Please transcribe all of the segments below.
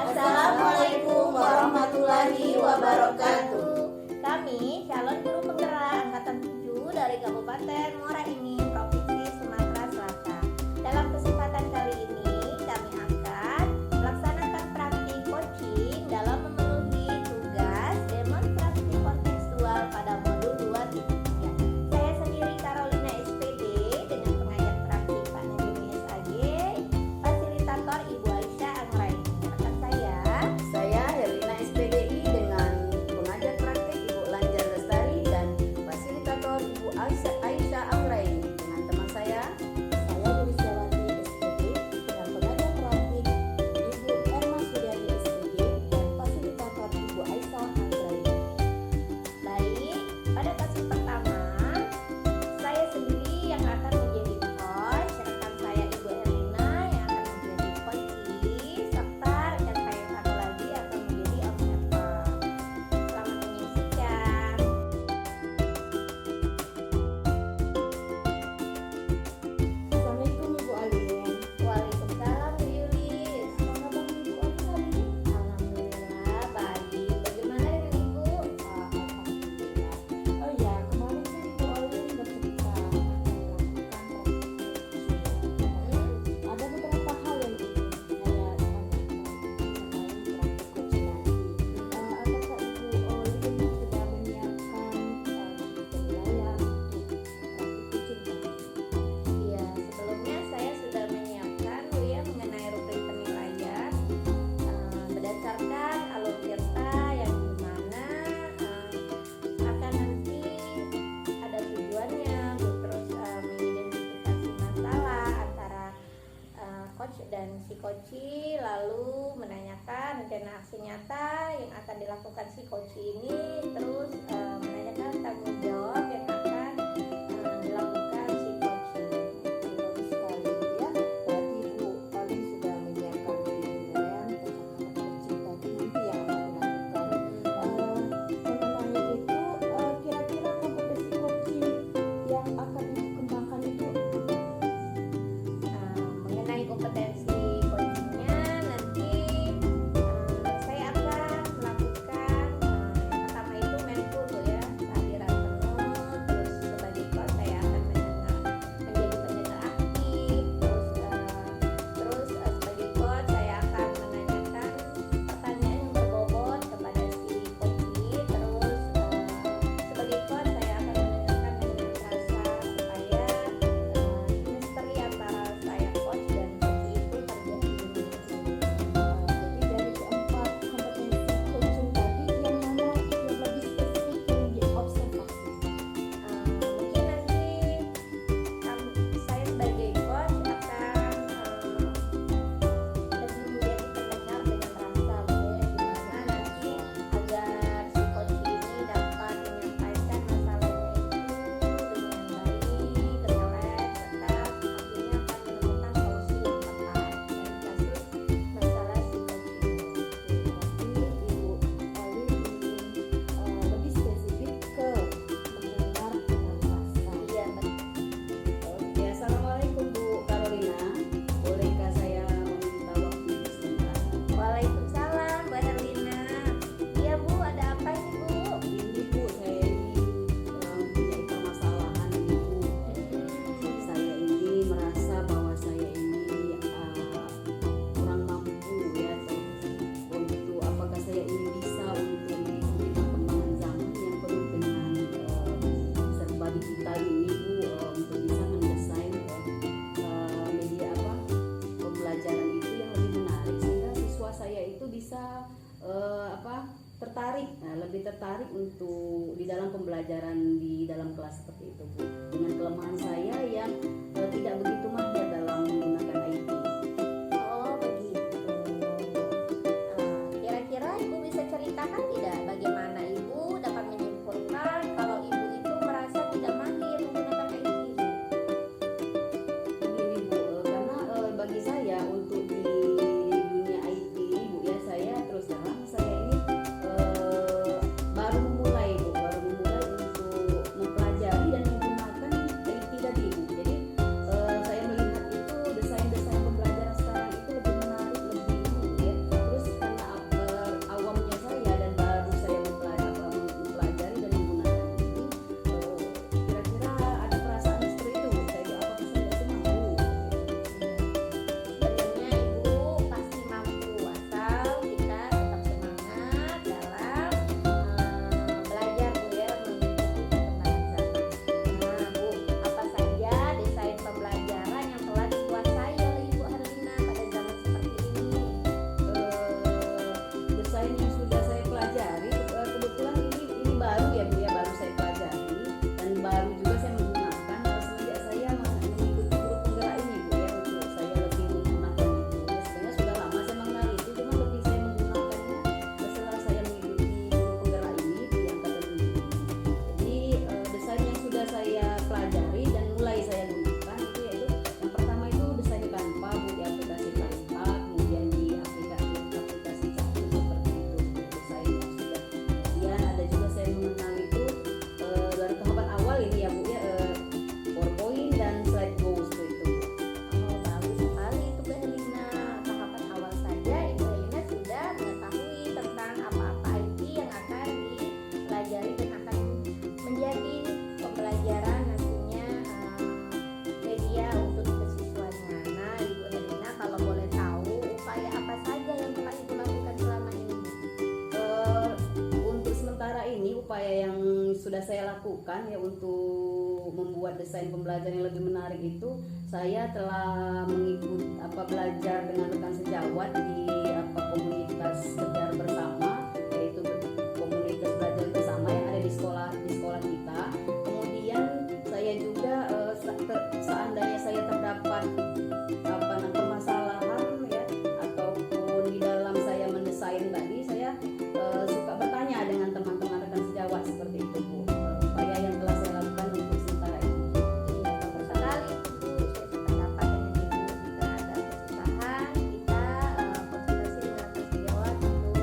Assalamualaikum warahmatullahi wabarakatuh. Kami calon guru penggerak angkatan 7 dari Kabupaten Muara Enim, Provinsi Sumatera Selatan. Dalam kesempatan kali ini kami akan melaksanakan praktik coaching dalam memenuhi tugas demonstrasi kontekstual pada modul 2.3. Saya sendiri Carolina SPD dengan pengajar praktik Pak Najmi SAG, fasilitator Ibu Aisyah Anggraini. Rekan Saya Herlina SPDI dengan pengajar praktik Ibu Lanjar Lestari dan fasilitator Ibu Aisyah Anggraini. Dengan teman saya Luciawati SPD dengan pengajar praktik Ibu Erma Suryani SPD dan fasilitator Ibu Aisyah Anggraini. Baik, pada kasus pertama, saya sendiri yang akan menjadi coach, rekan saya Ibu Herlina yang akan menjadi coachee, serta rekan saya satu lagi akan menjadi observer. Selamat menyaksikan. Assalamualaikum Ibu Alin. Waalaikumsalam Bu Yulis. Apa kabar Ibu Alin hari ini? Alhamdulillah baik. Bagaimana dengan Ibu? Alhamdulillah. Oh iya, kemarin kan Ibu Alin bercerita akan melakukan praktik. Ada beberapa hal yang ingin saya tanyakan mengenai praktik coaching nanti. Apakah Ibu Alin sudah menyiapkan penilaian untuk praktik coaching nanti? Iya, sebelumnya saya sudah menyiapkan Bu ya mengenai rubrik penilaian berdasarkan alur tirta yang dimana akan nanti ada tujuannya Bu, terus mengidentifikasi masalah antara coach dan si coachee, lalu menanyakan rencana aksi nyata yang akan dilakukan si coachee ini, terus menanyakan tanggung jawab yang akan dilakukan si coachee. Bagus sekali ya. Berarti Ibu Alin sudah menyiapkan penilaian tentang coaching tadi nanti yang akan dilakukan. Mengenai itu, kira-kira kompetensi coaching yang akan Ibu kembangkan itu Mengenai kompetensi coachingnya nanti saya akan melakukan yang pertama itu mindful Bu ya, kehadiran penuh, terus sebagai coach saya akan menjadi pendengar aktif, terus sebagai coach saya akan menanyakan pertanyaan yang berbobot kepada si coachee, terus sebagai coach saya akan mendengarkan dengan rasa supaya chemistry antara saya coach dan coachee itu terjadi dengan jadi dari keempat kompetensi coaching tadi yang mana yang lebih spesifik yang diobservasi? mungkin nanti saya sebagai coach akan lebih menjadi pendengar dengan rasa gimana nanti agar si coach ini dapat menyampaikan masalahnya itu dengan baik, relax, serta akhirnya akan menemukan solusi yang tepat dari kasus masalah si coach ini. Berarti Ibu Alin ingin lebih spesifik ke mendengar dengan rasa. Iya, betul. Oke, Assalamualaikum Bu Carolina. Bolehkah saya meminta waktu sebentar? Waalaikumsalam Bu Herlina. Iya Bu, ada apa ini Bu? Ini Bu, saya ini mempunyai permasalahan ini Bu. Saya ini merasa bahwa saya ini kurang mampu ya untuk apakah saya ini bisa untuk mengikuti perkembangan zaman yang penuh dengan serba digital ini Bu, untuk bisa mendesain media pembelajaran itu yang lebih menarik sehingga siswa saya itu bisa lebih tertarik untuk di dalam pembelajaran di dalam kelas seperti itu Bu, dengan kelemahan saya yang tidak begitu mahir dalam menggunakan IT. Oh begitu. Kira-kira Ibu bisa ceritakan tidak bagaimana Ibu dapat menyimpulkan kalau Ibu itu merasa tidak mahir menggunakan IT? Begini Bu, karena bagi saya untuk di dunia IT Bu ya, saya terus terang saya ini baru memulai untuk mempelajari dan menggunakan IT tadi Bu. Jadi saya melihat itu upaya yang sudah saya lakukan ya untuk membuat desain pembelajaran yang lebih menarik itu, saya telah belajar dengan rekan sejawat di komunitas Kejar Bersama, yaitu komunitas belajar bersama yang ada di sekolah kita. Kemudian saya juga seandainya saya terdapat permasalahan ya ataupun di dalam saya mendesain tadi, saya suka bertanya dengan teman-teman rekan sejawat seperti itu Bu. Upaya yang telah saya lakukan untuk sementara ini. Sekali Bu, saya sependapat dengan Ibu. Jika ada kesusahan, kita konsultasi dengan rekan sejawat untuk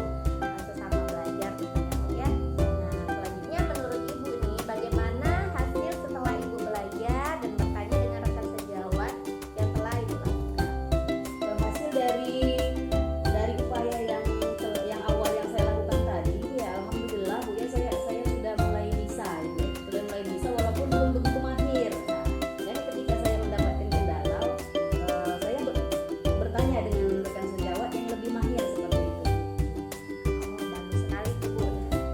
sesama belajar gitu ya. Nah, selanjutnya menurut Ibu nih, bagaimana hasil setelah Ibu belajar dan bertanya dengan rekan sejawat yang telah Ibu lakukan? Hasil dari upaya yang awal yang saya lakukan tadi ya, alhamdulillah Bu ya, saya sudah mulai bisa gitu ya. Sudah mulai bisa walaupun belum begitu mahir. Nah, dan ketika saya mendapatkan kendala, saya bertanya dengan rekan sejawat yang lebih mahir seperti itu. Oh, bagus sekali Bu.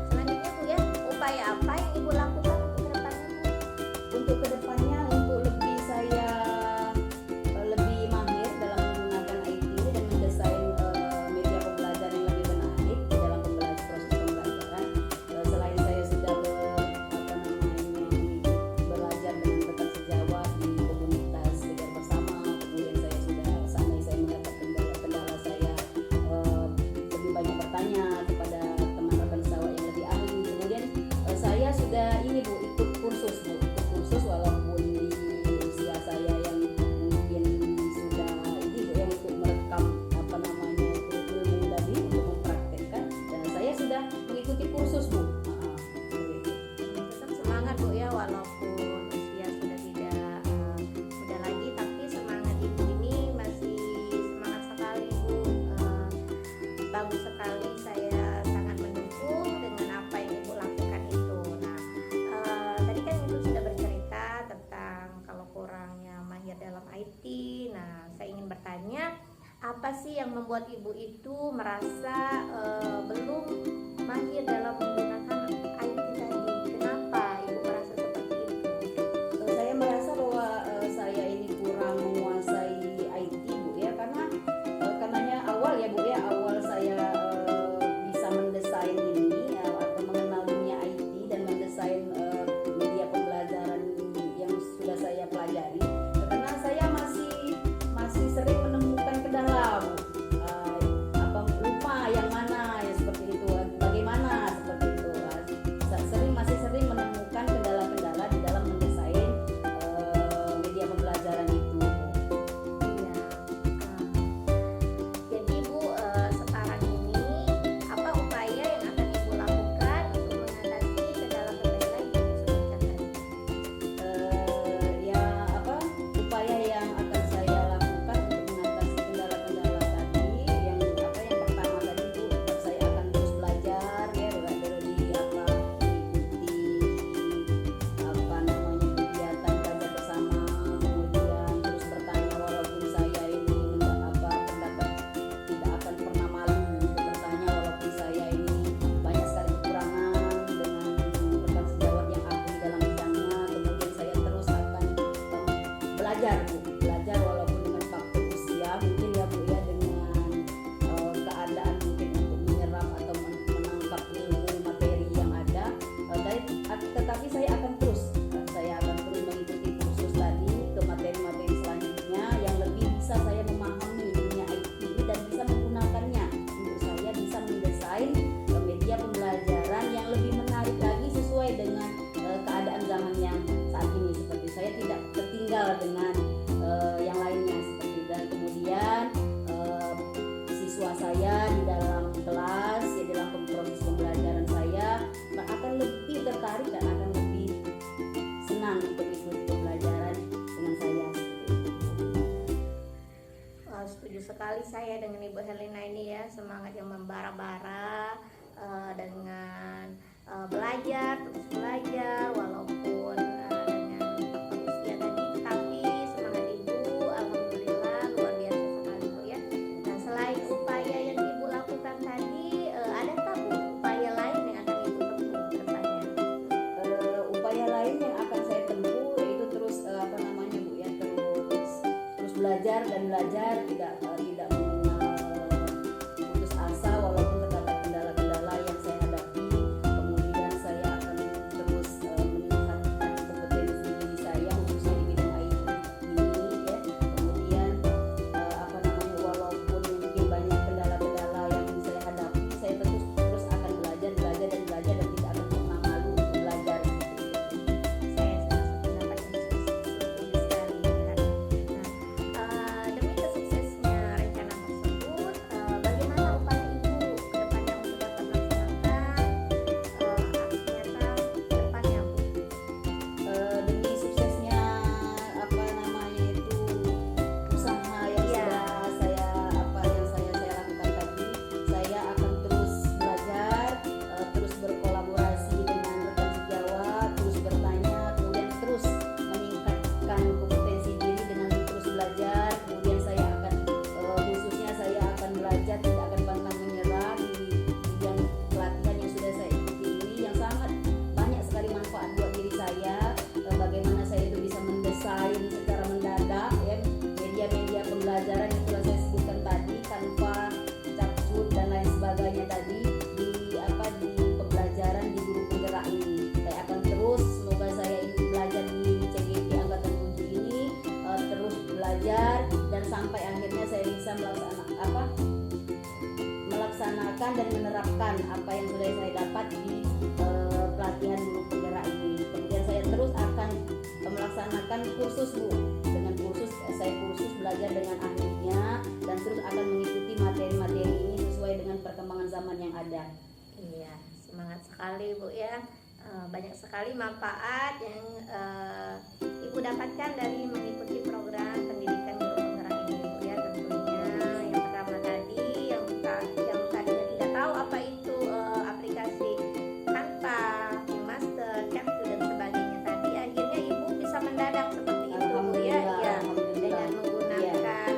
Selanjutnya Bu ya, upaya apa yang Ibu lakukan untuk kedepannya Bu? Untuk kedepannya, untuk saya lebih mahir dalam menggunakan IT dan mendesain media pembelajaran yang lebih menarik dalam proses pembelajaran. Selain saya sudah belajar dengan rekan sejawat di komunitas Kejar Bersama, kemudian saya mendapat kendala, saya lebih banyak bertanya kepada teman rekan sejawat yang lebih ahli. Kemudian saya sudah ikut kursus walaupun di usia saya yang mungkin sudah Bu ya, untuk merekam ilmu tadi untuk mempraktekkan, dan saya sudah mengikuti kursus Bu. Tetap semangat Bu ya, walaupun usia sudah tidak muda lagi, tapi semangat Ibu ini masih semangat sekali Bu. Bagus sekali, saya sangat mendukung dengan apa yang Ibu lakukan itu. Nah, tadi kan Ibu sudah bercerita tentang kalau kurangnya mahir dalam IT. Nah, saya ingin bertanya, apa sih yang membuat Ibu itu merasa belum mahir dalam menggunakan IT tadi? Kenapa Ibu merasa seperti itu? Saya merasa bahwa saya ini kurang menguasai IT Bu ya, karenanya awal saya bisa mendesain ini atau mengenal dunia IT dan mendesain media pembelajaran yang sudah saya pelajari, karena saya masih sering menemukan kendala Bu. Lupa yang mana ya, seperti itu, bagaimana seperti itu, masih sering menemukan kendala-kendala di dalam mendesain media pembelajaran itu. Ya, jadi Bu, sekarang ini apa upaya yang akan Ibu lakukan untuk mengatasi kendala-kendala yang disebutkan tadi? Upaya yang akan saya lakukan untuk mengatasi kendala-kendala tadi, yang pertama tadi Bu, saya akan terus belajar ya, ikuti kegiatan belajar bersama, kemudian terus bertanya walaupun saya ini pendapat tidak akan pernah malu untuk bertanya, walaupun saya ini banyak sekali kekurangan, dengan rekan sejawat yang ahli dalam bidangnya. Kemudian saya terus akan belajar walaupun dengan faktor usia mungkin ya Bu ya, dengan keadaan mungkin untuk menyerap atau menangkap ilmu materi yang ada, tetapi saya akan terus mengikuti kursus tadi ke materi-materi selanjutnya yang lebih bisa saya memahami dunia IT ini dan bisa menggunakannya untuk saya bisa mendesain media pembelajaran yang lebih menarik lagi sesuai dengan keadaan zaman yang saat ini, seperti saya tidak tertinggal dengan yang lainnya seperti itu. Dan kemudian siswa saya di dalam kelas ya, dalam proses pembelajaran saya akan lebih tertarik dan akan lebih senang untuk ikut pembelajaran dengan saya seperti itu. Setuju sekali saya dengan Ibu Herlina ini ya, semangat yang membara-bara dengan terus belajar walaupun dengan faktor usia tadi, tapi semangat Ibu alhamdulillah luar biasa sekali Bu ya. Nah, selain upaya yang Ibu lakukan tadi, ada tak Bu upaya lain yang akan Ibu tempuh ke depannya? belajar dan belajar, tidak mengenal putus asa walaupun terdapat kendala-kendala yang saya hadapi. Kemudian saya akan terus meningkatkan kompetensi diri saya khususnya di bidang IT ini ya. Kemudian walaupun mungkin banyak kendala-kendala yang saya hadapi, saya terus akan belajar dan belajar dan tidak akan pernah malu untuk belajar. Saya sangat pendapat yang setuju sekali ya. Nah, demi kesuksesnya rencana tersebut, bagaimana upaya Ibu ke depannya untuk dapat melaksanakan aksi nyata ke depannya, Bu? Demi suksesnya usaha yang Iya. sudah saya lakukan tadi, saya akan terus belajar, terus berkolaborasi dengan rekan sejawat, terus bertanya, kemudian terus meningkatkan kompetensi diri dengan terus belajar. Kemudian saya akan khususnya saya akan belajar, tidak akan pantang menyerah di bidang pelatihan yang sudah saya ikuti ini yang sangat banyak sekali manfaat buat diri saya. Bagaimana saya itu bisa mendesain secara mendadak ya media-media pembelajaran yang telah saya sebutkan tadi, Canva, Capcut dan lain sebagainya tadi di pembelajaran di guru penggerak ini. Saya akan terus, semoga saya ini belajar di CGP Angkatan 7 ini terus belajar dan sampai akhirnya saya bisa melaksanakan dan menerapkan apa yang sudah saya dapat di pelatihan guru penggerak ini. Kemudian saya terus akan melaksanakan kursus, Bu. Dengan kursus saya belajar dengan ahlinya dan terus akan mengikuti materi-materi ini sesuai dengan perkembangan zaman yang ada. Iya, semangat sekali Bu ya. Banyak sekali manfaat yang Ibu dapatkan dari mengikuti program pendidikan guru penggerak ini, Bu ya. Tentunya yang pertama tadi yang tadinya tidak tahu apa itu aplikasi Canva, Master, Capcut dan sebagainya tadi, akhirnya Ibu bisa mendadak seperti itu, Bu ya. Ya, dengan menggunakan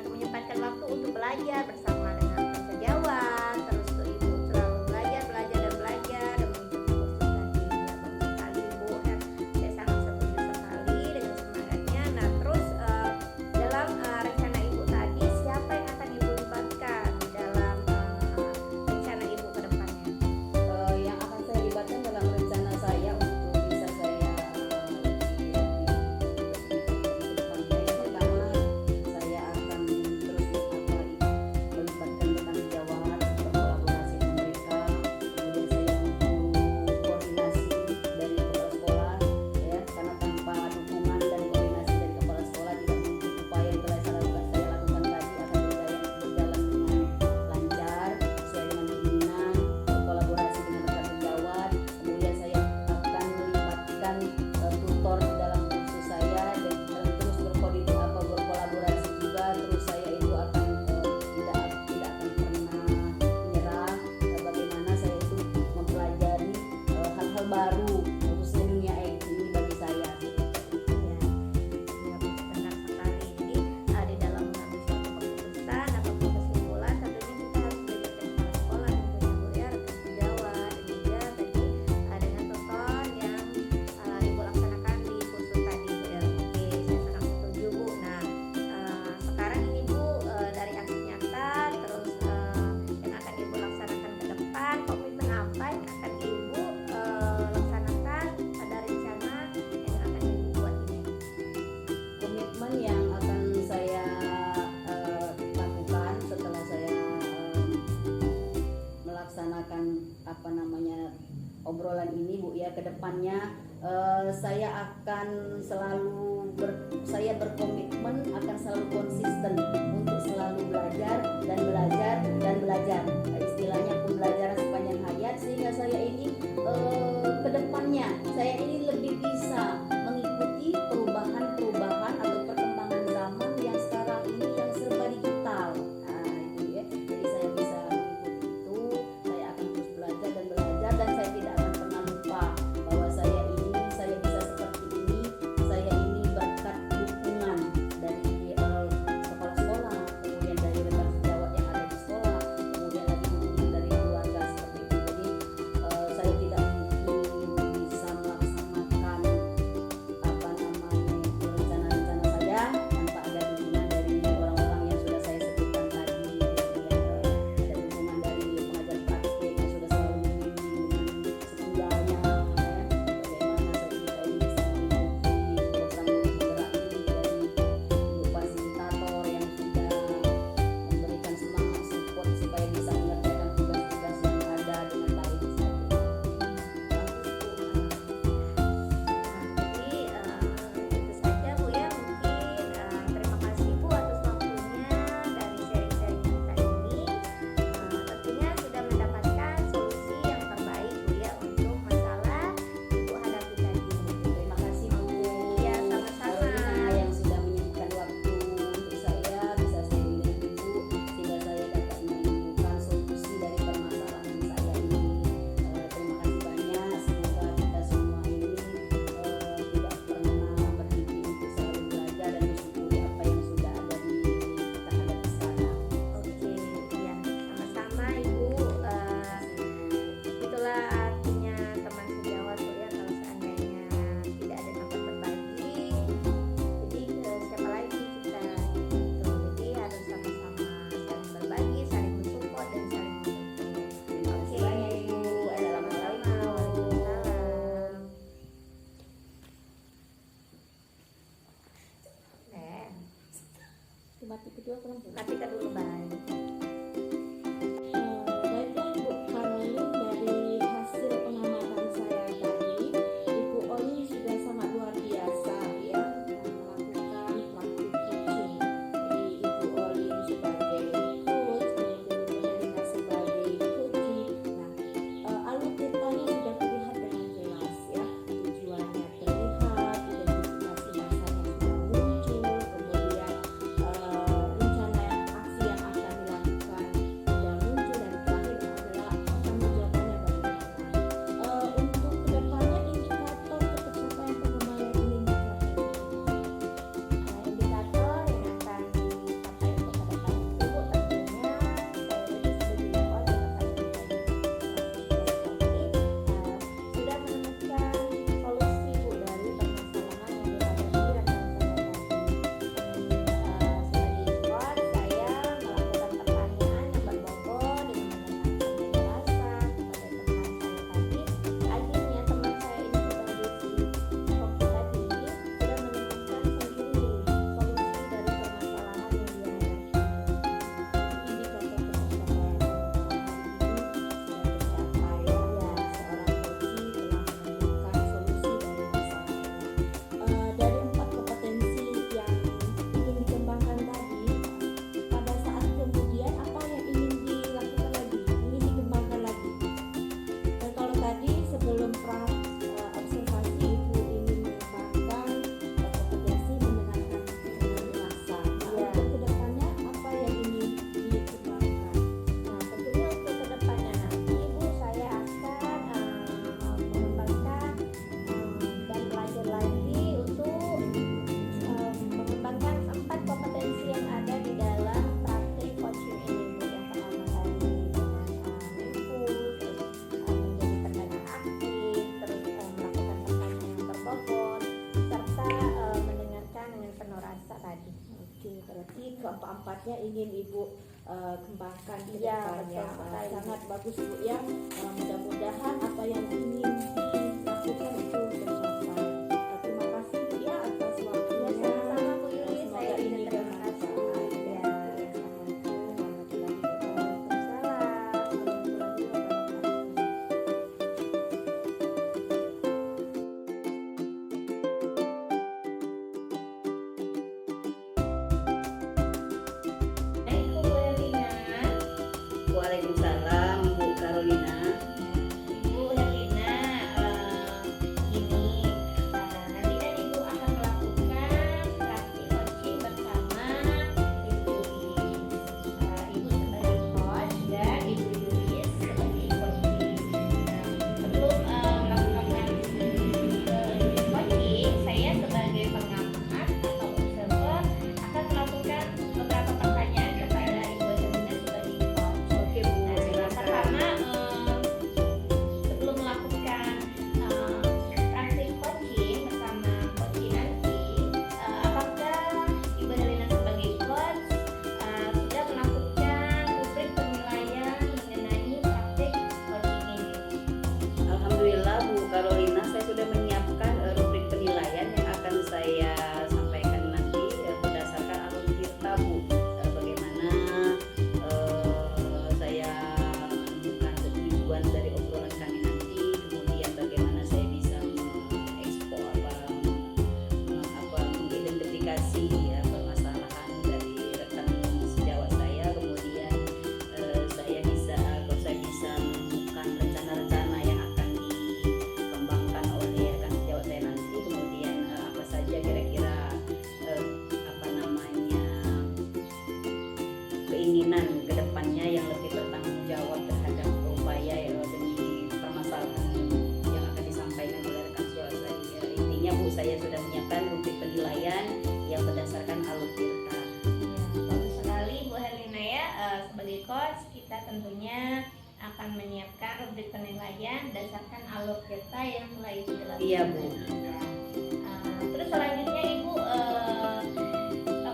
menyempatkan waktu untuk belajar bersama dengan sejawat, terus tuh Ibu selalu belajar dan belajar dan mengikuti kursus tadi. Ya, bagus sekali Bu ya. Saya sangat setuju sekali dengan semangatnya. Nah, terus dalam rencana Ibu tadi, siapa yang akan Ibu libatkan dalam rencana Ibu ke depannya? Yang akan saya libatkan dalam rencana saya untuk bisa saya yang pertama saya akan terus melibatkan rekan sejawat, berkolaborasi dengan mereka. Kemudian saya butuh koordinasi dari kepala sekolah ya, karena tanpa dukungan dan koordinasi dari kepala sekolah tidak mungkin upaya yang telah saya lakukan tadi akan berjalan dengan lancar sesuai dengan keinginan. Berkolaborasi dengan rekan sejawat, kemudian saya akan melibatkan tutor di dalam kursus saya dan terus berkolaborasi juga. Terus saya itu akan tidak akan pernah menyerah. Bagaimana saya itu mempelajari hal-hal baru khususnya dunia IT ini bagi saya. Ya, benar sekali. Jadi di dalam mengambil suatu keputusan ataupun kesimpulan, tentunya kita harus melibatkan kepala sekolah tentunya Bu ya, rekan sejawat, dan juga tadi dengan tutor yang Ibu laksanakan di kursus tadi Bu ya. Oke, saya sangat setuju Bu. Nah, sekarang ini Bu, dari aksi nyata terus yang akan Ibu laksanakan ke depan, komitmen apa yang akan Ibu laksanakan pada rencana yang akan Ibu buat ini? Komitmen yang akan saya lakukan setelah saya melaksanakan obrolan ini Bu ya, ke depannya saya akan saya berkomitmen akan selalu konsisten untuk selalu belajar dan belajar. Istilahnya pembelajaran sepanjang hayat, sehingga saya ini ke depannya saya ini lebih bisa mengikuti perubahan atau perkembangan zaman yang sekarang ini yang serba digital. Nah, itu ya. Jadi saya bisa mengikuti itu, saya akan terus belajar dan saya tidak akan pernah lupa bahwa saya bisa seperti ini. Saya ini berkat dukungan dari kepala sekolah, Kartika dulu, bye. Baiklah Bu Karolin, dari hasil pengamatan saya tadi, Ibu Oli sudah sangat luar biasa ya melakukan praktik coaching. Jadi Ibu Oli sebagai coach, kemudian Ibu Helena sebagai coaching. Nah, alur ceritanya sudah terlihat dengan jelas ya, tujuannya terlihat, identifikasi masanya sudah muncul, kemudian rencana aksi yang akan dilakukan sudah muncul, dan terakhir adalah pertanggung jawabannya bagaimana. Untuk kedepannya indikator ketercapaian pengembangan ini Indikator yang akan dicapai untuk ke depan itu tentunya saya lebih sebagai coach atau sebagai coach sudah menemukan solusi Bu dari permasalahan yang dihadapi rekan saya tadi. Sebagai coach saya melakukan pertanyaan yang berbobot dengan mendengarkan penjelasan kepada teman saya tadi. Akhirnya teman saya ini sebagai si koki tadi sudah menemukan sendiri solusi dari permasalahan yang dia hadapi. indikator ketercapaian pengembangan ini sudah tercapai ya, seorang coach telah menemukan solusi dari masalahnya. Dari 4 kompetensi yang ingin dikembangkan tadi, pada saat kemudian apa yang ingin dilakukan lagi, ingin dikembangkan lagi. Dan kalau tadi sebelum observasi Ibu ingin mengembangkan kompetensi mendengarkan dengan rasa. Nah, untuk kedepannya apa yang ingin dikembangkan? Nah, tentunya untuk kedepannya nanti Bu, saya akan mengembangkan dan belajar lagi untuk mengembangkan 4 kompetensi yang ada di dalam praktik coaching ini Bu. Yang pertama tadi dengan mindful, terus menjadi pendengar aktif, terus melakukan pertanyaan yang berbobot, serta mendengarkan dengan penuh rasa tadi. Oke, berarti keempat-empatnya ingin Ibu kembangkan ke Iya, depannya. betul sekali. Sangat bagus Bu ya. Mudah-mudahan apa yang ingin dilakukan itu tercapai. Terima kasih Bu ya atas Ya, waktunya. sama-sama Bu Yuli, Semoga saya juga ini terima kasih. bermanfaat. Ya. Assalamualaikum warahmatullahi wabarakatuh. Waalaikumsalam warahmatullahi wabarakatuh. Assalamualaikum Bu Elina. Waalaikumsalam Bu Carolina. Bu Helena, ini nanti kan Ibu akan melakukan praktik coaching bersama Ibu Yulis. Ibu sebagai coach dan Ibu Yulis sebagai coaching. Sebelum melakukan coaching, saya sebagai pengamat atau observer akan melakukan beberapa pertanyaan kepada Ibu Helena sebagai coach. Oke Bu, Nah, yang silakan. pertama sebelum melakukan praktik coaching bersama coaching nanti, apakah Ibu Helena sebagai coach sudah melakukan rubrik penilaian mengenai praktik coaching ini? Alhamdulillah Bu Carolina, saya sudah menyiapkan rubrik penilaian yang akan saya sampaikan nanti berdasarkan alur cerita Bu. Bagaimana saya menemukan tujuan dari obrolan kami nanti, kemudian bagaimana saya bisa mengekspor mengidentifikasi ya, permasalahan dari rekan sejawat saya, kemudian saya bisa menemukan rencana-rencana yang akan dikembangkan oleh rekan sejawat saya nanti, kemudian apa saja kira-kira keinginan kedepannya yang lebih bertanggung jawab terhadap upaya demi permasalahan yang akan disampaikan oleh rekan sejawat saya. Intinya Bu, saya sudah menyiapkan rubrik penilaian yang berdasarkan alur cerita. Ya, bagus sekali Bu Helena ya. Sebagai coach kita tentunya akan menyiapkan rubrik penilaian berdasarkan alur cerita yang telah Ibu jelaskan. Iya Bu. Terus selanjutnya Ibu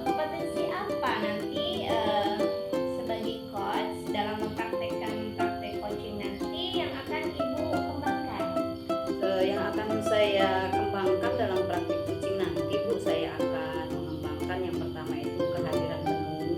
kompetensi apa nanti sebagai coach dalam mempraktekkan praktek coaching nanti yang akan Ibu kembangkan? Yang akan saya kembangkan dalam praktik coaching nanti Bu, saya akan mengembangkan yang pertama itu kehadiran penuh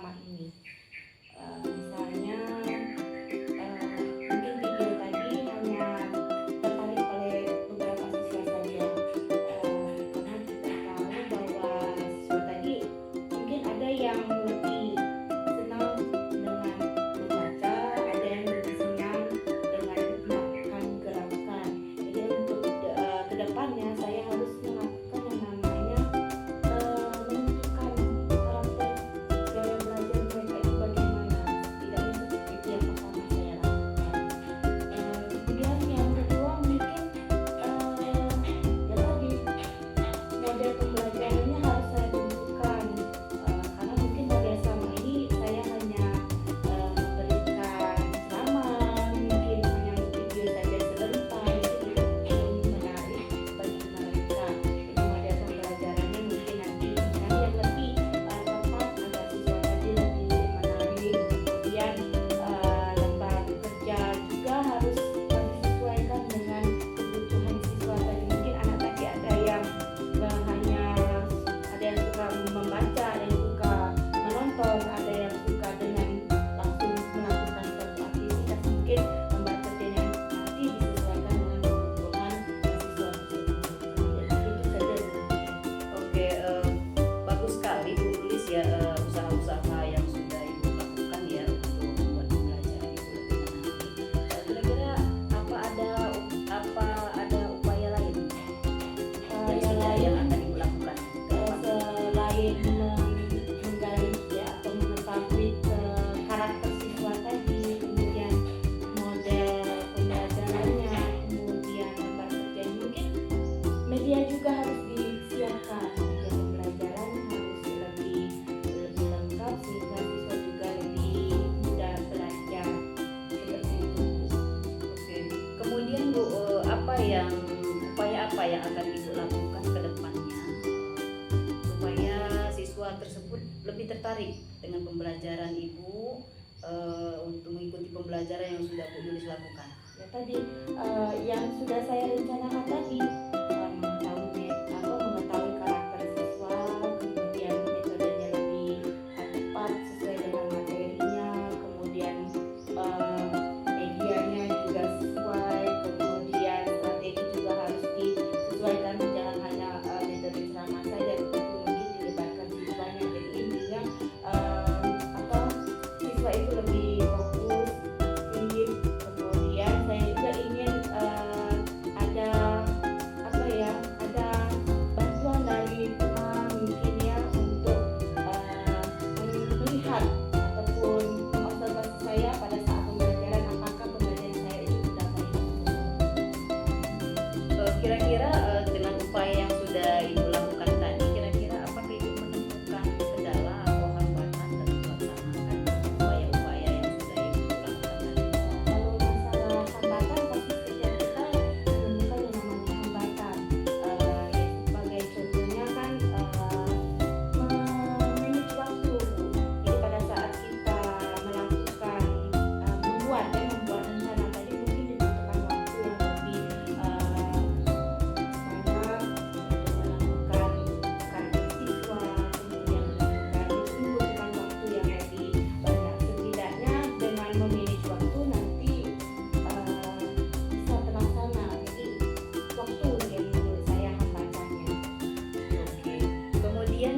selama ini. Misalnya mungkin video tadi hanya tertarik oleh beberapa siswa saja, karena kita tahu bahwa siswa tadi mungkin ada yang lebih senang dengan membaca, ada yang lebih senang dengan melakukan gerakan. Jadi untuk kedepannya saya harus melakukan yang namanya menentukan karakter gaya belajar mereka itu bagaimana. Setidaknya seperti itu yang pertama saya lakukan. Kemudian yang kedua mungkin ya tadi model pembelajarannya harus saya tentukan, karena mungkin pada selama ini saya hanya memberikan ceramah, mungkin hanya video saja sebentar, itu belum menarik bagi mereka. Itu model pembelajarannya mungkin nanti yang lebih tepat agar siswa tadi lebih menarik. Kemudian lembar kerja juga harus disesuaikan dengan kebutuhan siswa tadi. Mungkin anak tadi ada yang ada yang suka membaca, ada yang suka menonton, ada yang suka dengan langsung melakukan satu aktivitas. Mungkin lembar kerjanya nanti disesuaikan dengan kebutuhan siswa tersebut. Jadi itu saja. Oke, bagus sekali Bu Lilis ya, usaha-usaha yang sudah Ibu lakukan ya untuk membuat pembelajaran Ibu lebih menarik. Kira-kira ada upaya lain yang akan Ibu lakukan ke depan? Selain menggali ya atau mengetahui karakter siswa tadi, kemudian model pembelajarannya, kemudian lembar kerjanya, mungkin media juga harus disiapkan. Media pembelajaran harus lebih lengkap sehingga siswa juga lebih mudah belajar. Seperti itu. Oke. Kemudian Bu, upaya apa yang akan Ibu lakukan ke depannya supaya siswa tersebut lebih tertarik dengan pembelajaran Ibu, untuk mengikuti pembelajaran yang sudah Bu Lilis lakukan? Ya tadi yang sudah saya rencanakan tadi, mengetahui karakter siswa, kemudian metodenya lebih tepat sesuai dengan materinya, kemudian medianya juga sesuai, kemudian strategi juga harus disesuaikan, jangan hanya metode ceramah saja, tetapi mungkin dilibatkan siswanya. Jadi intinya siswa itu lebih fokus, aktif. Kemudian saya juga ingin ada ada bantuan dari teman mungkin ya untuk melihat ataupun mengobservasi saya pada saat pembelajaran, apakah pembelajaran saya itu sudah baik. Kira-kira dengan upaya yang sudah Ibu lakukan tadi, kira-kira apakah Ibu menemukan kendala atau hambatan dalam melaksanakan upaya-upaya yang sudah Ibu lakukan tadi? Kalau masalah hambatan, pasti setiap kita menemukan yang namanya hambatan. Sebagai contohnya kan manage waktu. Jadi pada saat kita melakukan membuat rencana tadi, mungkin dibutuhkan waktu yang lebih banyak untuk melakukan karakter siswa, kemudian dibutuhkan waktu yang lebih banyak. Setidaknya dengan memanage waktu nanti bisa terlaksana. Jadi waktu yang menurut saya hambatannya. Oke. Kemudian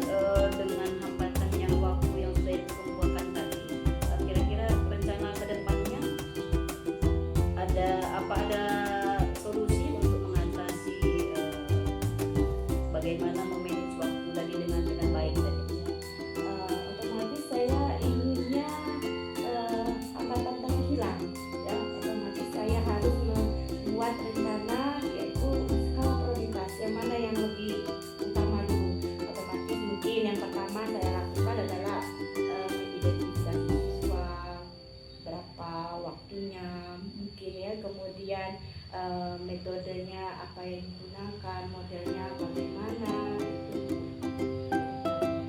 dengan hambatan yang waktu yang sudah Ibu kemukakan tadi, kira-kira rencana ke depannya ada solusi untuk mengatasi bagaimana memanage waktu tadi dengan baik tadi? Otomatis saya inginnya hambatan tadi hilang. Ya, otomatis saya harus membuat rencana, yaitu skala prioritas yang mana yang lebih utama dulu. Otomatis mungkin yang pertama saya lakukan adalah mengidentifikasi siswa, berapa waktunya mungkin ya, kemudian metodenya apa yang digunakan, modelnya bagaimana gitu.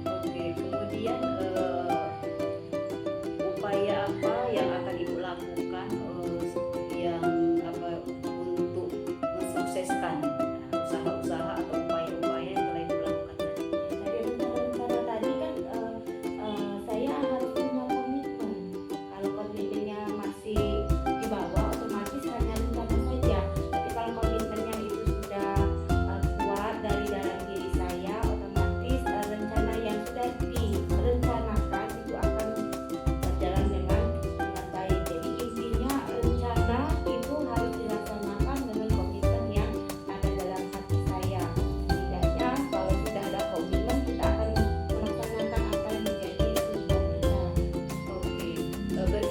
Oke. Kemudian upaya apa yang akan Ibu lakukan yang untuk mensukseskan usaha-usaha atau upaya-upaya yang telah Ibu lakukan tadi? Dari rencana-rencana tadi kan saya harus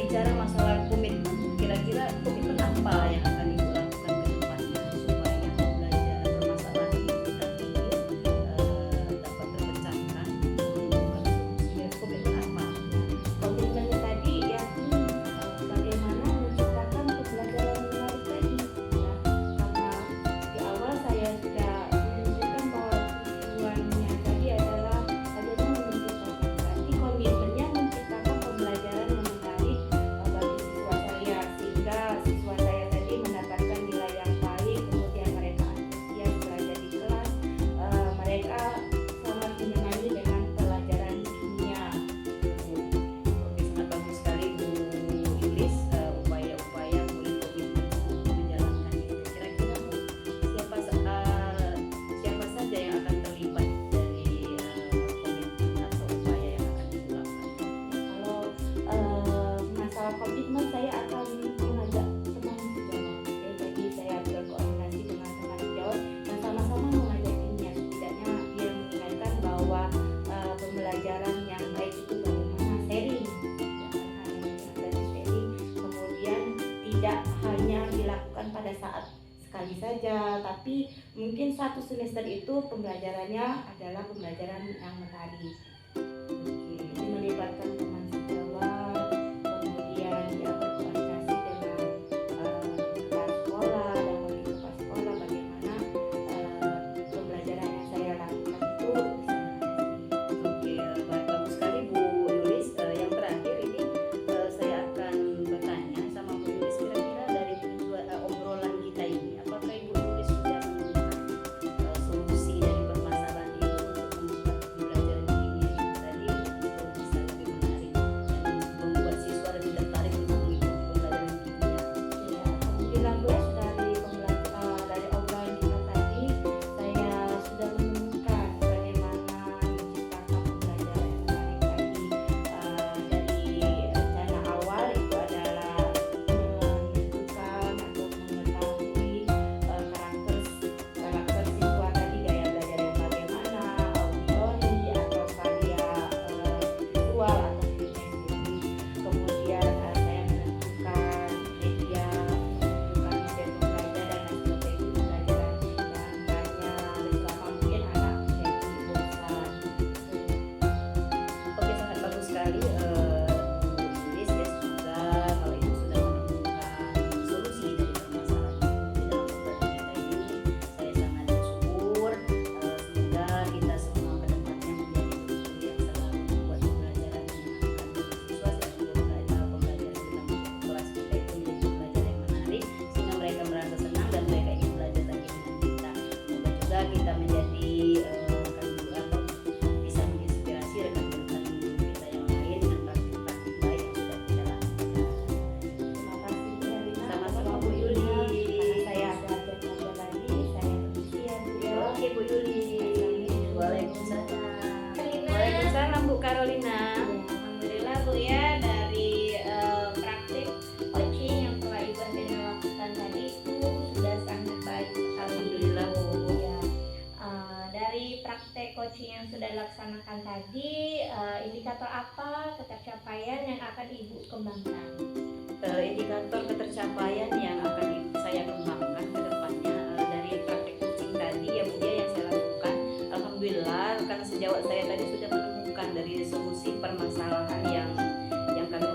bicara masalah komitmen, kira-kira komitmen apa yang akan Ibu lakukan ke depannya supaya pembelajaran permasalahan itu tadi dapat terpecahkan? Komitmen apa? Komitmennya tadi ya bagaimana menciptakan pembelajaran yang menarik tadi. Nah, karena di awal saya sudah menunjukkan bahwa tujuannya tadi adalah bagaimana menciptakan. Berarti komitmennya menciptakan pembelajaran yang menarik bagi siswa saya, sehingga siswa saya tadi mendapatkan nilai yang baik, kemudian mereka antusias belajar di kelas, mereka sangat menyenangi dengan pelajaran kimia. Oke, sangat bagus sekali Bu Yulis, upaya-upaya Bu komitmen untuk menjalankan itu. Kira-kira Bu, siapa saja yang akan terlibat dari komitmen atau upaya yang akan Ibu lakukan? Kalau masalah komitmen, saya akan mengajak teman sejawat. Ya, jadi saya berkoordinasi dengan teman sejawat dan sama-sama mengajak timnya. Setidaknya dia mengingatkan bahwa pembelajaran yang baik itu bagaimana sharing, jangan hanya dari sharing. Kemudian tidak hanya dilakukan pada saat sekali saja, tapi mungkin satu semester itu pembelajarannya adalah pembelajaran yang menarik. Jadi melibatkan teman sejawat, kemudian dia berkoordinasi dengan kepala sekolah dan wakil kepala sekolah bagaimana pembelajaran yang saya lakukan itu bisa berhasil. Oke, bagus sekali Bu Yulis. Yang terakhir ini saya akan bertanya sama Bu Yulis, kira-kira dari tujuan obrolan kita ini, apakah Ibu Yulis sudah menemukan solusi dari permasalahan itu untuk membuat pembelajaran kimia itu tadi untuk bisa lebih menarik dan membuat siswa lebih tertarik untuk mengikuti pembelajaran kimia? Ya, alhamdulillah Bu, ya, dari obrolan kita tadi saya sudah menemukan bagaimana menciptakan pembelajaran yang menarik tadi. Dari rencana awal itu adalah menentukan atau mengetahui karakter siswa tadi, gaya belajar yang bagaimana, auditori atau karya visual atau kinestetik. Kemudian saya menentukan media, menentukan media belajar dan strategi pembelajaran, dan hanya bersama mungkin anak menjadi bosan. Oke, sangat bagus sekali Bu Yulis, ya, semoga kalau Ibu sudah menemukan solusi dari permasalahan itu di dalam pembelajaran kita ini, saya sangat bersyukur. Semoga kita semua ke depannya menjadi guru yang selalu membuat pembelajaran menyenangkan bagi siswa dan juga pembelajaran dalam kelas kita itu menjadi pembelajaran yang menarik sehingga mereka merasa senang dan mereka ingin belajar lagi dengan kita. Semoga juga kita menjadi bisa menginspirasi rekan-rekan kita yang lain dengan praktik-praktik baik yang sudah kita lakukan. Terima kasih Bu Herlina. Sama-sama Bu Yulis. Karena saya ada kerja lagi, saya permisi ya Bu ya. Oke Bu Yulis. Waalaikumsalam. Herlina. Waalaikumsalam Bu Carolina. Alhamdulillah Bu ya, dari praktik coaching yang telah Ibu Herlina lakukan tadi itu sudah sangat baik sekali. Alhamdulillah Bu. Ya. Dari praktek coaching yang sudah dilaksanakan tadi, indikator apa ketercapaian yang akan Ibu kembangkan? Indikator ketercapaian yang akan saya kembangkan ke depannya dari praktik coaching tadi ya Bu ya yang saya lakukan, alhamdulillah karena sejawat saya tadi sudah menemukan dari solusi permasalahan yang kami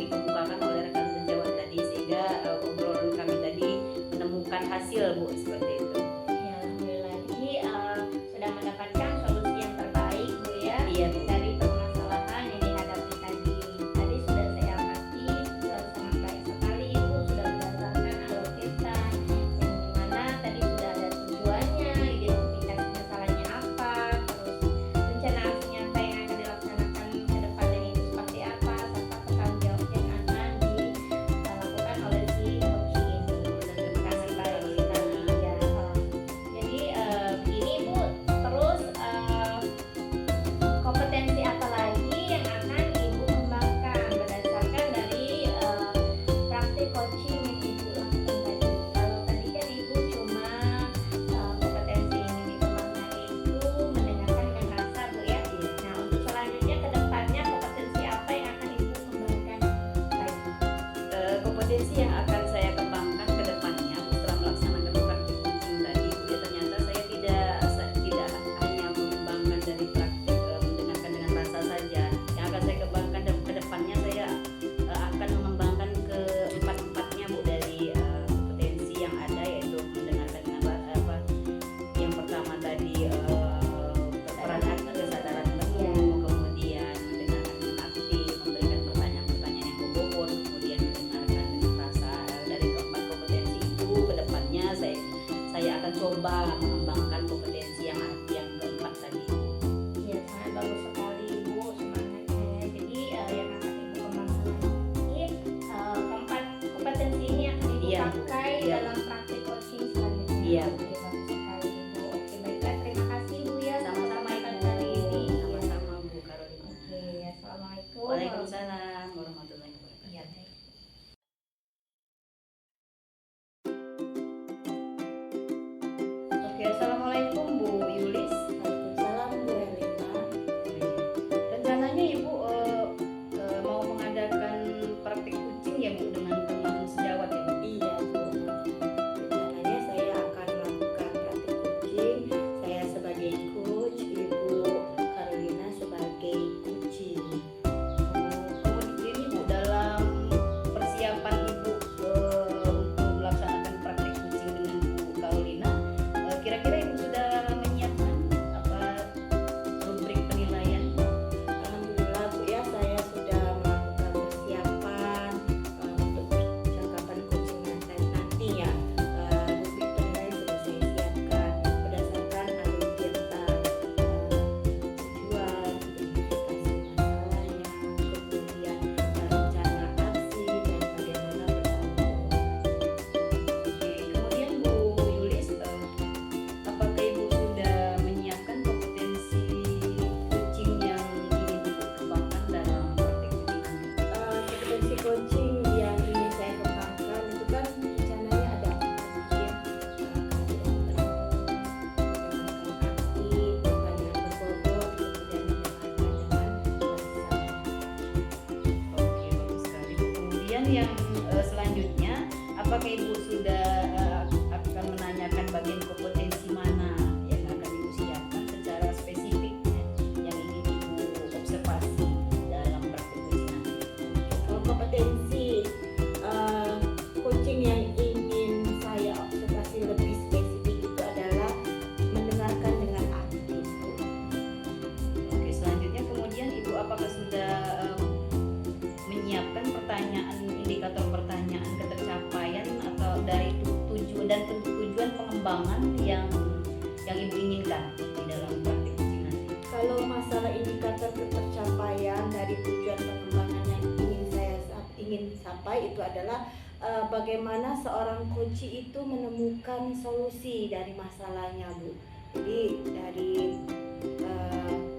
dikemukakan oleh rekan sejawat tadi, sehingga obrolan kami tadi menemukan hasil Bu, seperti itu. Ya, alhamdulillah. Jadi sudah mendapatkan solusi yang terbaik Bu ya. Iya Bu. Dari permasalahan yang dihadapi tadi. Tadi sudah saya amati sangat baik sekali Ibu sudah berdasarkan algoritma yang dimana tadi sudah ada tujuannya, identifikasi masalahnya apa, terus rencana aksi nyata yang akan dilaksanakan ke depannya itu seperti apa, serta tanggung jawab yang akan dilakukan oleh si coach ini. Terima kasih Baik Carolina. sekali ya. Iya. Oke, bagus sekali Bu. Oke, baiklah, terima kasih Bu ya Sama-sama kesempatan Ibu. kali ini. Sama-sama Bu Carolina. Oke, assalamualaikum. Waalaikumsalam warahmatullahi wabarakatuh. Iya, baik. Oke, assalamualaikum Bu Yulis. Waalaikumsalam Bu Elina. Rencananya Ibu mau mengadakan praktik kucing ya Bu dengan teman sejawat ya Bu? Iya Bu. Rencananya saya akan melakukan praktik kucing. Saya sebagai coach, Ibu Carolina sebagai kucing. Kemudian Ibu dalam persiapan Ibu untuk melaksanakan praktik kucing dengan Bu Carolina, kira-kira Ibu sudah menyiapkan apa rubrik penilaian? Alhamdulillah Bu ya, saya sudah melakukan persiapan untuk percakapan kucing nanti ya. Rubrik penilaian sudah saya siapkan berdasarkan alur cerita, tujuan, identifikasi masalahnya, kemudian rencana aksi dan bagaimana bertanggung jawab. Oke, kemudian Bu Yulis, apakah Ibu sudah menyiapkan kompetensi kucing yang ingin Ibu kembangkan dalam praktik kucing nanti? Kompetensi coaching yang ingin saya kembangkan itu kan rencananya ada aktif, bukan yang berbobot, kemudian mendengarkan dengan rasa. Oke, bagus sekali Bu. Kemudian yang selanjutnya, apakah Ibu sudah akan menanyakan bagian kompetensi mana yang akan Ibu siapkan secara spesifik yang ingin Ibu observasi dalam praktik kucing nanti? Kalau kompetensi coaching yang ingin saya observasi lebih spesifik itu adalah mendengarkan dengan aktif. Oke, selanjutnya kemudian Ibu apakah sudah menyiapkan indikator pertanyaan ketercapaian atau dari tujuan dan tujuan pengembangan yang Ibu inginkan di dalam praktik kucing nanti? Kalau masalah indikator ketercapaian dari tujuan pengembangan yang ingin capai itu adalah bagaimana seorang coach itu menemukan solusi dari masalahnya Bu. Jadi dari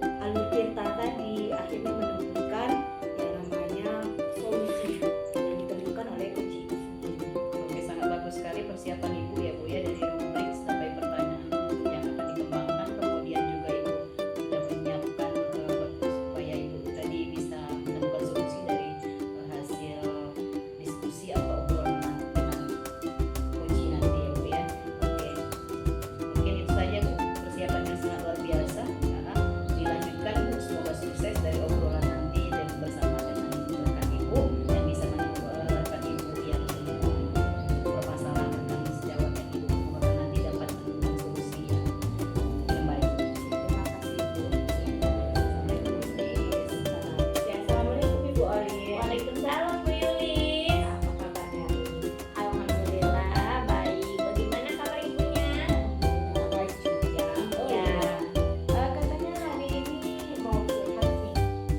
alur cerita tadi akhirnya menemukan yang namanya solusi yang ditemukan oleh coach itu sendiri. Oke, sangat bagus sekali persiapan Ibu ya Bu ya, dari rubrik sampai pertanyaan yang akan dikembangkan. Kemudian juga Ibu sudah menyiapkan supaya Ibu tadi bisa menemukan solusi dari hasil diskusi atau obrolan nanti dengan coach nanti ya Bu ya. Oke, mungkin itu saja Bu, persiapannya sangat luar biasa. Nah, dilanjutkan Bu, semoga sukses dari obrolan nanti dan bersama dengan rekan Ibu yang bisa rekan Ibu yang permasalahan tentang sejawat yang Ibu kemukakan nanti dapat menemukan solusi yang baik. Terima kasih Bu. Assalamualaikum. Ya, assalamualaikum Ibu Oli. Waalaikumsalam Bu Yulis. Apa kabarnya hari ini? Alhamdulillah baik. Bagaimana kabar ibunya? Baik juga. Oh Ya. iya. Katanya hari ini mau curhat nih.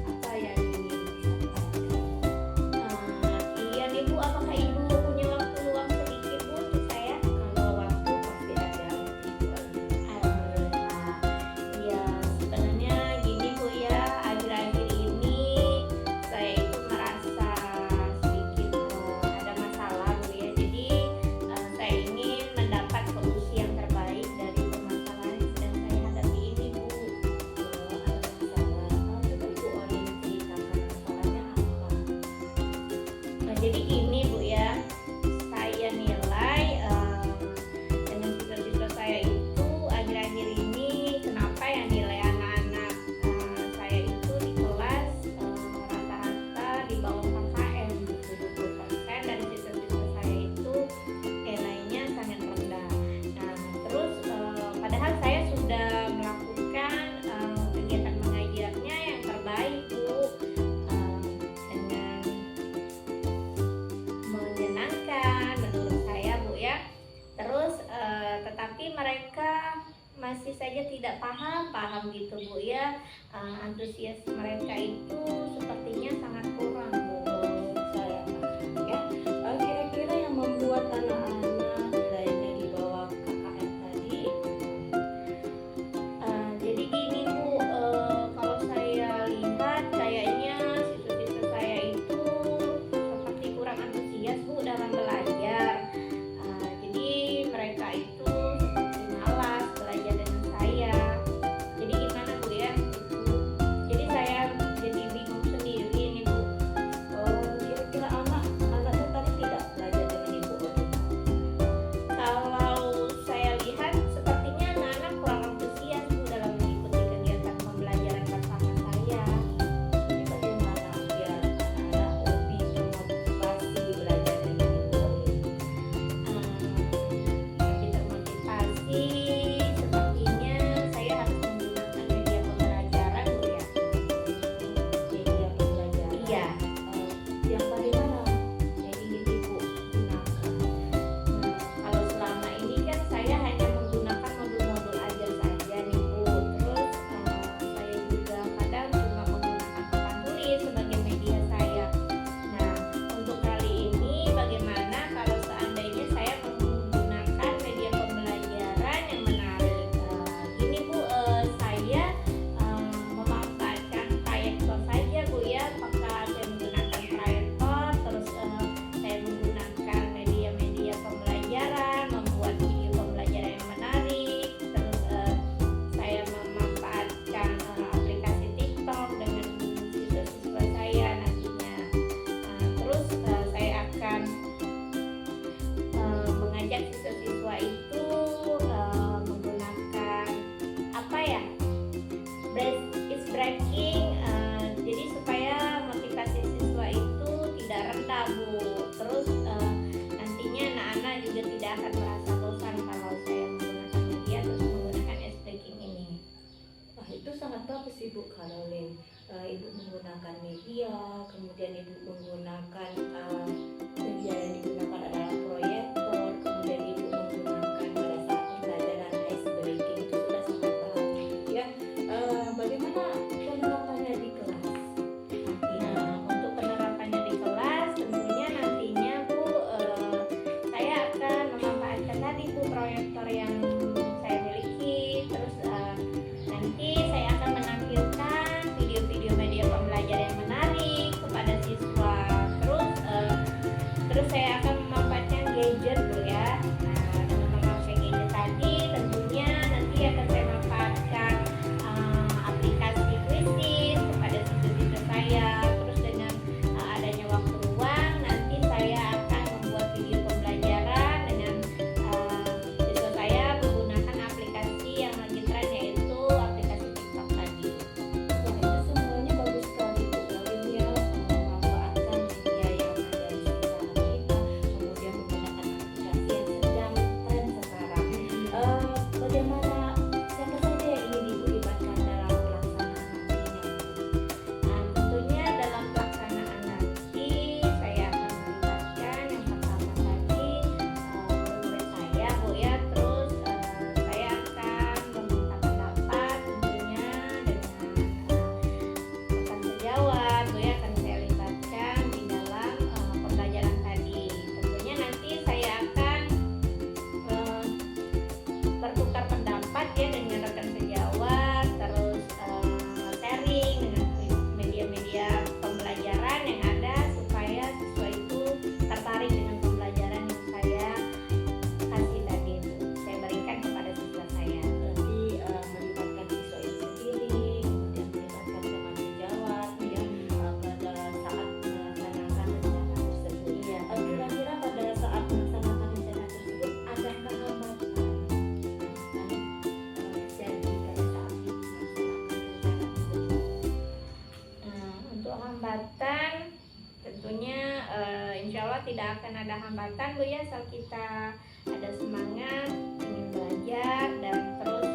Apa yang ingin disampaikan? Iya nih Bu, apakah Ibu punya waktu luang sedikit Bu untuk saya? Kalau waktu pasti ada Ibu Oli. Alhamdulillah. Ya, sebenarnya gini Bu ya, akhir-akhir ini saya itu merasa sedikit ada masalah Bu ya. Jadi saya ingin mendapat solusi yang terbaik dari permasalahan yang sedang saya hadapi ini Bu. Ada masalah. Coba Ibu Oli ceritakan masalahnya apa? Nah, jadi gini Bu ya, saya nilai dengan siswa-siswa saya itu akhir-akhir ini kenapa ya nilai anak-anak saya itu di kelas rata-rata di bawah KKM 70% dan siswa-siswa saya itu nilainya sangat rendah. Nah, terus padahal saya sudah melakukan kegiatan mengajarnya yang terbaik Bu, dengan menyenangkan menurut saya Bu ya. Terus tetapi mereka masih saja tidak paham gitu Bu ya. Antusias mereka itu sepertinya sangat kurang Bu. Saya paham ya. Kira-kira yang membuat anak-anak nilainya di bawah KKM Ibu menggunakan media, kemudian Ibu menggunakan media yang digunakan adalah proyektor, kemudian Ibu menggunakan pada saat pembelajaran ice breaking itu sudah sangat baik ya. Bagaimana penerapannya di kelas? Nah, untuk penerapannya di kelas tentunya nantinya Bu, saya akan memanfaatkan tadi Bu proyektor yang saya miliki, terus nanti saya akan menampilkan video-video media pembelajaran yang menarik kepada siswa. Terus saya akan memanfaatkan gadget Bu ya. Nah, dengan memakai gadget tadi tentunya nanti akan saya manfaatkan aplikasi Quizizz kepada siswa-siswa saya. Terus dengan adanya waktu luang nanti saya akan membuat video pembelajaran dengan siswa saya menggunakan aplikasi yang lagi tren, yaitu aplikasi TikTok tadi. Wah, itu semuanya bagus sekali Bu Lalu ya, memanfaatkan media yang ada di sekitar kita, kemudian menggunakan aplikasi yang sedang tren sekarang. Bagaimana siapa saja yang ingin dilibatkan dalam pelaksanaan nantinya? Nah, tentunya dalam pelaksanaan nanti saya akan melibatkan yang pertama tadi murid saya Bu ya. Terus saya akan meminta pendapat tentunya dengan rekan sejawat Bu ya, akan saya libatkan di dalam pembelajaran tadi. Tentunya nanti saya akan bertukar pendapat ya dengan rekan sejawat, terus sharing dengan media-media pembelajaran yang ada supaya siswa itu tertarik dengan pembelajaran yang saya kasih tadi Bu, saya berikan kepada siswa saya. Berarti melibatkan siswa itu sendiri, kemudian melibatkan teman sejawat ya, pada saat melaksanakan rencana tersebut. Iya. Kira-kira pada saat melaksanakan rencana tersebut adakah hambatan yang akan jadi pada saat melaksanakan rencana tersebut? Untuk hambatan tentunya insya Allah tidak akan ada hambatan Bu ya, asal kita ada semangat ingin belajar dan terus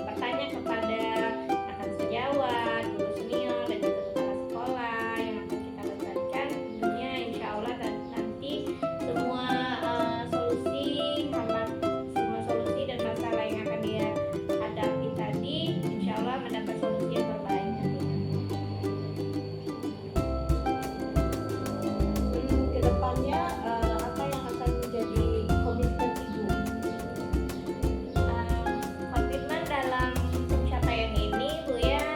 bertanya kepada rekan sejawat, guru senior dan juga kepala sekolah yang akan kita libatkan. Tentunya insya Allah dan nanti semua solusi dan masalah yang akan dia hadapi tadi insya Allah mendapat solusi yang terbaik nantinya. Kedepannya apa yang akan menjadi komitmen Ibu? Komitmen dalam pencapaian ini Bu ya,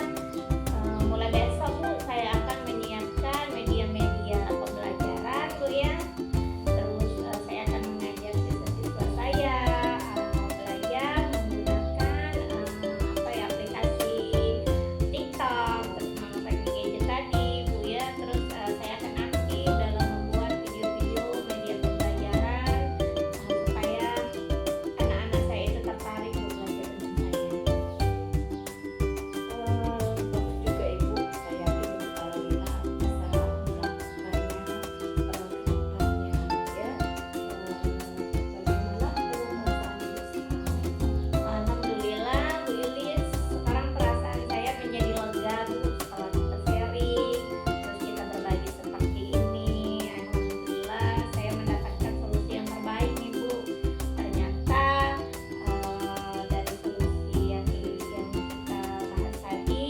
mulai besok Bu saya akan menyiapkan media-media pembelajaran Bu ya. Terus saya akan mengajar siswa-siswa saya belajar menggunakan aplikasi TikTok, terus memakai gadget tadi Bu ya. Terus saya akan aktif dalam membuat video-video media pembelajaran supaya anak-anak saya itu tertarik untuk belajar dengan saya. Bagus juga Ibu, saya yakin Lina bisa melakukannya kedepannya ya. Bagaimana perasaan Ibu sekarang? Alhamdulillah Bu Lilis, sekarang perasaan saya menjadi lega Bu setelah kita sharing, terus kita berbagi seperti ini. Alhamdulillah saya mendapatkan solusi yang terbaik nih Bu. Ternyata dari solusi yang kita bahas tadi,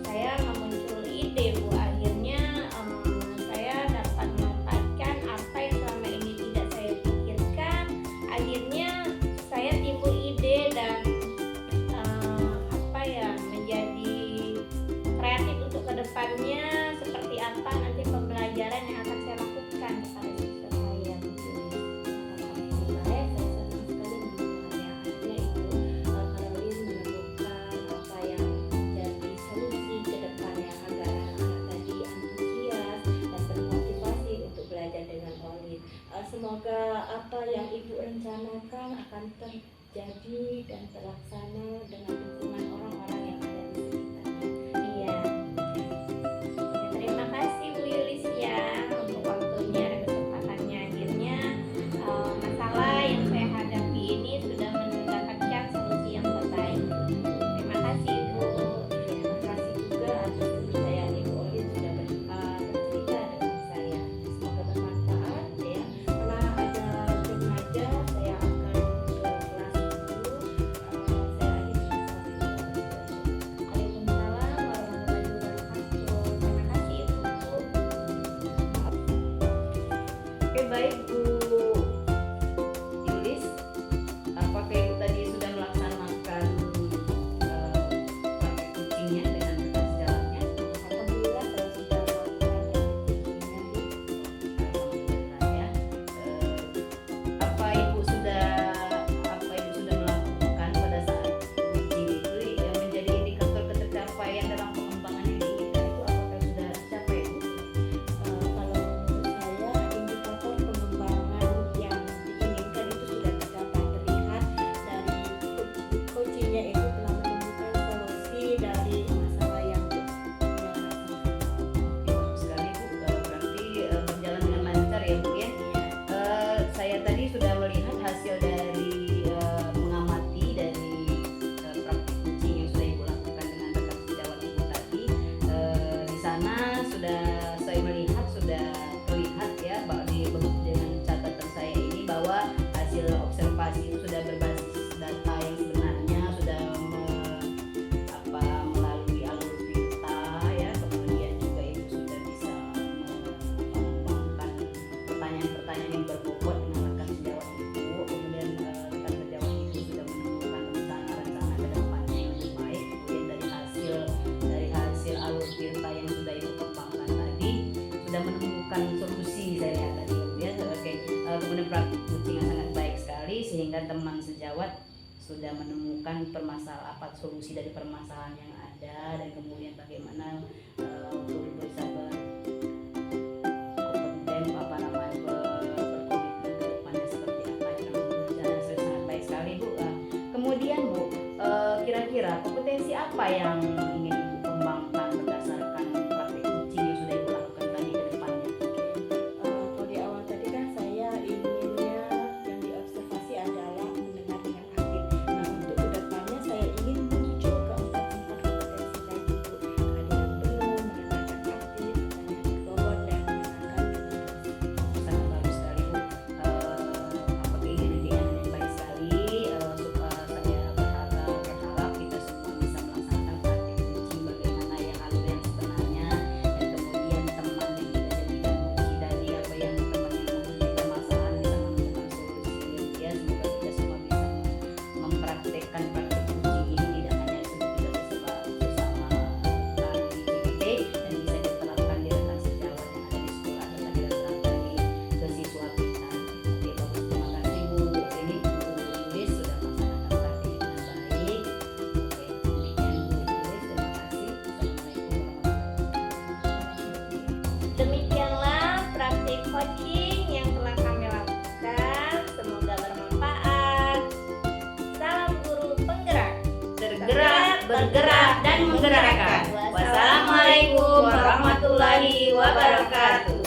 saya memuncul ide Bu. Akhirnya saya dapat memanfaatkan apa yang selama ini tidak saya pikirkan. Akhirnya saya timbul ide dan menjadi kreatif untuk kedepannya seperti apa nanti pembelajaran yang akan saya lakukan kepada siswa saya. Alhamdulillah ya, saya senang sekali mendengarnya. Akhirnya Ibu Karolin menemukan apa yang menjadi solusi ke depannya agar anak-anak tadi antusias dan termotivasi untuk belajar dengan Olin. Semoga apa yang Ibu rencanakan akan terjadi dan terlaksana dengan dukungan orang-orang yang ada di sekitarnya. Iya. Terima kasih Bu Yulis ya untuk waktunya dan kesempatannya. Akhirnya masalah yang saya hadapi ini sudah mendapatkan solusi yang terbaik. Terima kasih Bu. Terima kasih juga atas kepercayaan Oke, baik Bu Yulis, apakah Ibu tadi sudah melaksanakan praktek kucingnya dengan kertas jalannya? Alhamdulillah saya sudah melakukan kucingnya. Alhamdulillah ya. Apa Ibu sudah melakukan pada saat kucing itu yang menjadi indikator ketercapaian dalam pengembangan yang diinginkan itu apakah sudah tercapai Bu? Kalau menurut saya indikator pengembangan yang diinginkan itu sudah terdapat, terlihat dari kucingnya itu telah menemukan solusi dari masalah yang Bagus sekali Bu, berarti berjalan dengan lancar ya Bu ya. Saya tadi sudah melihat hasil dari mengamati dari praktik kucing yang sudah Ibu lakukan dengan rekam sejawat Ibu tadi. Di sana sudah saya melihat sudah terlihat ya dengan catatan saya ini bahwa hasil observasi itu sudah berbasis data yang sebenarnya, sudah melalui alur pita ya, kemudian juga Ibu sudah bisa mengembangkan pertanyaan-pertanyaan yang berbobot dengan rekan sejawat Ibu, kemudian rekan sejawat Ibu sudah menemukan rencana-rencana ke depannya yang lebih baik, kemudian dari hasil alur pita yang sudah Ibu kembangkan tadi sudah menemukan solusi saya lihat tadi ya. Oke, kemudian praktik kucing yang sangat baik sekali sehingga teman sejawat sudah menemukan solusi dari permasalahan yang ada, dan kemudian bagaimana untuk bisa berkompeten berkomitmen ke depannya seperti apa yang berjalan sangat baik sekali Bu. Kemudian Bu, kira-kira kompetensi apa yang ingin Ibu kembangkan berdasarkan praktik kucing yang sudah Ibu lakukan tadi ke depannya? Kalau di awal tadi kan saya inginnya yang diobservasi adalah mendengar dengan aktif. Nah, untuk kedepannya saya ingin menuju ke 4 kompetensi tadi, Bu. Kehadiran penuh, mendengarkan aktif, pertanyaan berbobot, dan mendengarkan dengan terus. Sangat bagus sekali Bu. Apa keinginan yang baik sekali. Saya berharap kita semua bisa melaksanakan praktik kucing bagaimana yang alur yang sebenarnya, dan kemudian teman yang kita jadikan kunci tadi, apa yang teman yang memiliki permasalahan bisa menemukan solusi ya. Semoga kita semua bisa mempraktekkan praktik kucing ini tidak hanya bersama ahli JPT, dan bisa diterapkan di rekan sejawat yang ada di sekolah, dan diterapkan ke siswa kita. Oke, bagus, terima kasih Bu ini Bu Yulis sudah melaksanakan praktik dengan baik. Oke, demikian Bu Yulis, terima kasih. Assalamualaikum warahmatullahi wabarakatuh. Demikianlah praktik coaching yang telah kami lakukan. Semoga bermanfaat. Salam guru penggerak. Tergerak, bergerak, dan menggerakkan. Wassalamualaikum warahmatullahi wabarakatuh.